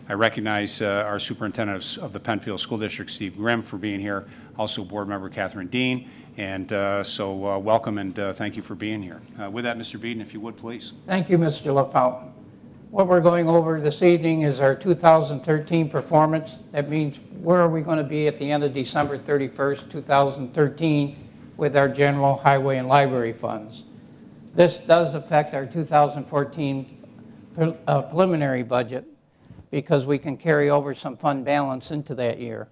I recognize our Superintendent of the Penfield School District, Steve Grimm, for being here, also Board Member Catherine Dean, and so welcome and thank you for being here. With that, Mr. Beeden, if you would, please. Thank you, Mr. LaFountain. What we're going over this evening is our 2013 performance. That means where are we going to be at the end of December 31st, 2013 with our general highway and library funds. This does affect our 2014 preliminary budget because we can carry over some fund balance into that year.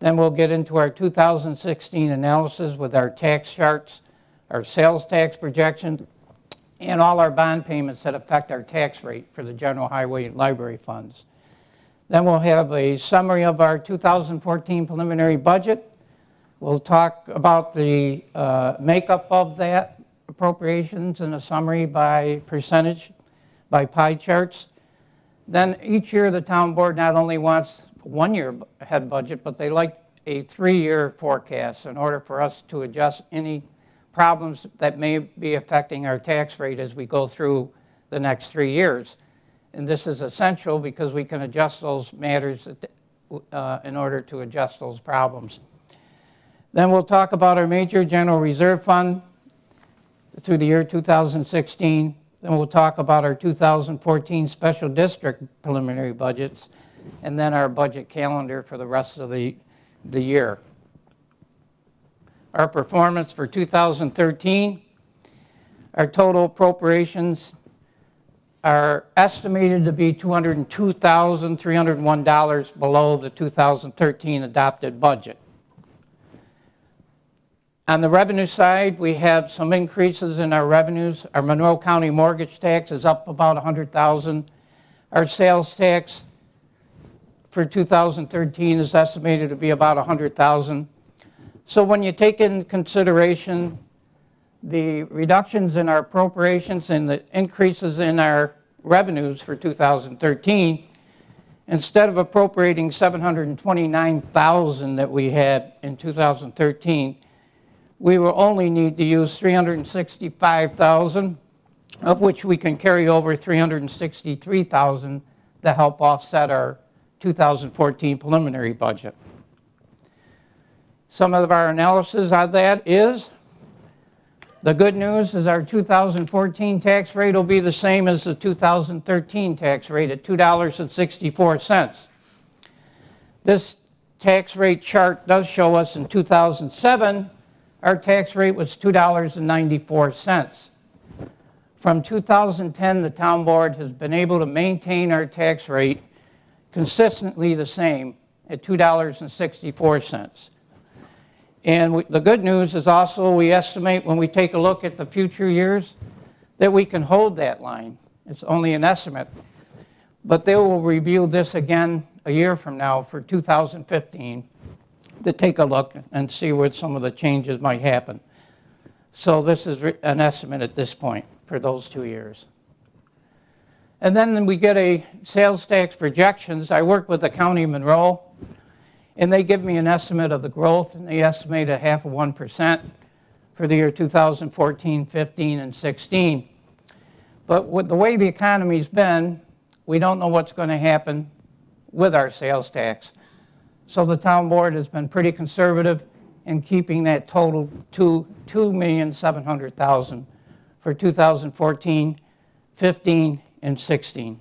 Then we'll get into our 2016 analysis with our tax charts, our sales tax projections, and all our bond payments that affect our tax rate for the general highway and library funds. Then we'll have a summary of our 2014 preliminary budget. We'll talk about the makeup of that appropriations and a summary by percentage, by pie charts. Then each year the town board not only wants 1 year ahead budget, but they like a 3-year forecast in order for us to adjust any problems that may be affecting our tax rate as we go through the next 3 years. And this is essential because we can adjust those matters in order to adjust those problems. Then we'll talk about our major general reserve fund through the year 2016. Then we'll talk about our 2014 special district preliminary budgets, and then our budget calendar for the rest of the year. Our performance for 2013, our total appropriations are estimated to be $202,301 below the 2013 adopted budget. On the revenue side, we have some increases in our revenues. Our Monroe County mortgage tax is up about $100,000. Our sales tax for 2013 is estimated to be about $100,000. So when you take into consideration the reductions in our appropriations and the increases in our revenues for 2013, instead of appropriating $729,000 that we had in 2013, we will only need to use $365,000, of which we can carry over $363,000 to help offset our 2014 preliminary budget. Some of our analysis on that is, the good news is our 2014 tax rate will be the same as the 2013 tax rate at $2.64. This tax rate chart does show us in 2007, our tax rate was $2.94. From 2010, the town board has been able to maintain our tax rate consistently the same at $2.64. And the good news is also we estimate when we take a look at the future years that we can hold that line. It's only an estimate. But they will review this again a year from now for 2015 to take a look and see where some of the changes might happen. So this is an estimate at this point for those 2 years. And then we get a sales tax projections. I work with the County of Monroe, and they give me an estimate of the growth, and they estimate a 0.5% for the year 2014, 15, and 16. But with the way the economy's been, we don't know what's going to happen with our sales tax. So the town board has been pretty conservative in keeping that total to $2,700,000 for 2014, 15, and 16.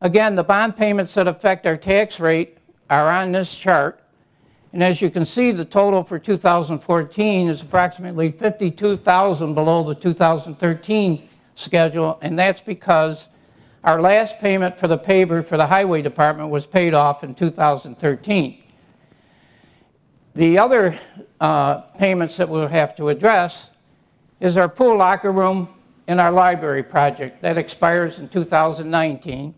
Again, the bond payments that affect our tax rate are on this chart. And as you can see, the total for 2014 is approximately $52,000 below the 2013 schedule, and that's because our last payment for the paver for the highway department was paid off in 2013. The other payments that we'll have to address is our pool locker room and our library project that expires in 2019.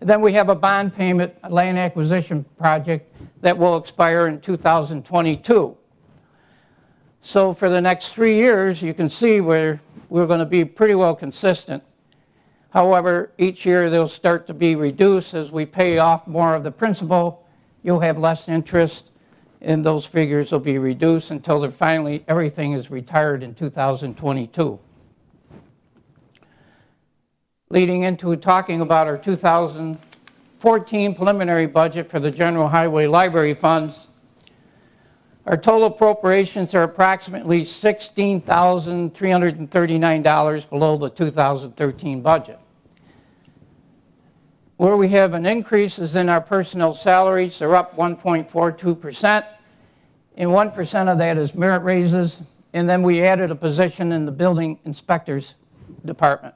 And then we have a bond payment, a land acquisition project that will expire in 2022. So for the next 3 years, you can see we're going to be pretty well consistent. However, each year they'll start to be reduced as we pay off more of the principal. You'll have less interest, and those figures will be reduced until they're finally everything is retired in 2022. leading into talking about our 2014 preliminary budget for the General Highway Library funds. Our total appropriations are approximately $16,339 below the 2013 budget. Where we have an increase is in our personnel salaries. They're up 1.42%, and 1% of that is merit raises, and then we added a position in the building inspector's department.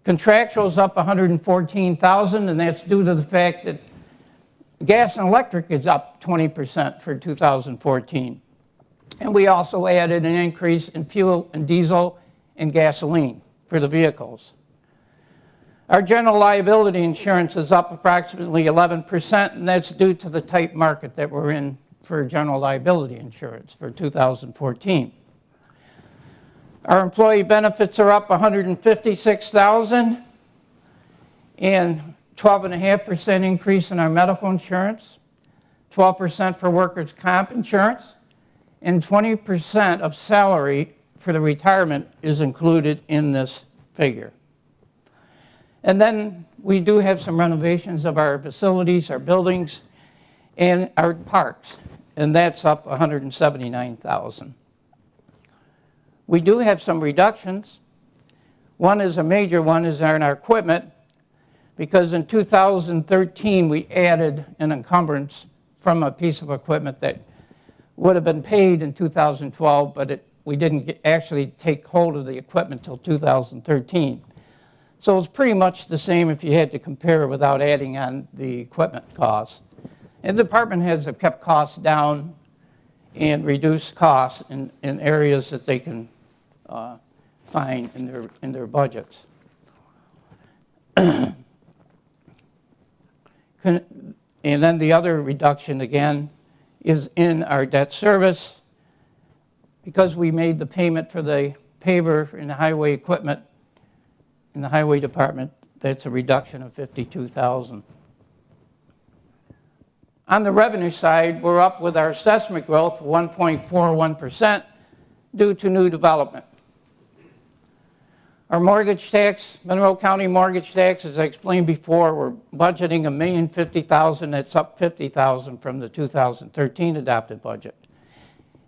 Contractual's up $114,000, and that's due to the fact that gas and electric is up 20% for 2014. And we also added an increase in fuel and diesel and gasoline for the vehicles. Our general liability insurance is up approximately 11%, and that's due to the tight market that we're in for general liability insurance for 2014. Our employee benefits are up $156,000, and 12.5% increase in our medical insurance, 12% for workers' comp insurance, and 20% of salary for the retirement is included in this figure. And then we do have some renovations of our facilities, our buildings, and our parks, and that's up $179,000. We do have some reductions. One is a major one is in our equipment, because in 2013 we added an encumbrance from a piece of equipment that would have been paid in 2012, but we didn't actually take hold of the equipment until 2013. So it's pretty much the same if you had to compare without adding on the equipment costs. And the department heads have kept costs down and reduced costs in areas that they can find in their budgets. And then the other reduction again is in our debt service, because we made the payment for the paver in the highway equipment in the highway department. That's a reduction of $52,000. On the revenue side, we're up with our assessment growth 1.41% due to new development. Our mortgage tax, Monroe County mortgage tax, as I explained before, we're budgeting $1,050,000. That's up $50,000 from the 2013 adopted budget.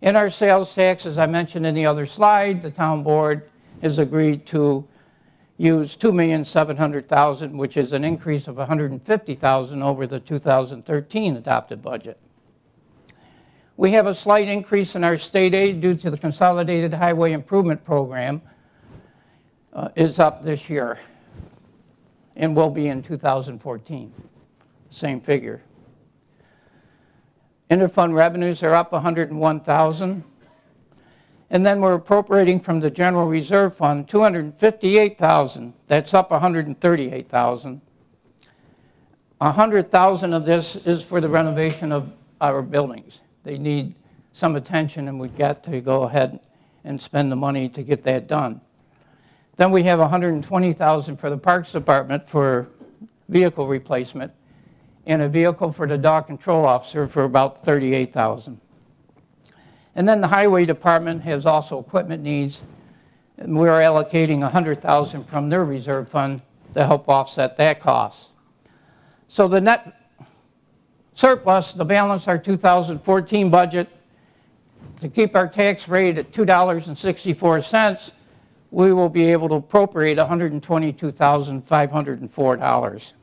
In our sales tax, as I mentioned in the other slide, the town board has agreed to use $2,700,000, which is an increase of $150,000 over the 2013 adopted budget. We have a slight increase in our state aid due to the Consolidated Highway Improvement Program is up this year and will be in 2014, same figure. Interfund revenues are up $101,000. And then we're appropriating from the General Reserve Fund $258,000. That's up $138,000. $100,000 of this is for the renovation of our buildings. They need some attention, and we've got to go ahead and spend the money to get that done. Then we have $120,000 for the Parks Department for vehicle replacement, and a vehicle for the dog control officer for about $38,000. And then the Highway Department has also equipment needs, and we're allocating $100,000 from their reserve fund to help offset that cost. So the net surplus to balance our 2014 budget, to keep our tax rate at $2.64, we will be able to appropriate $122,504.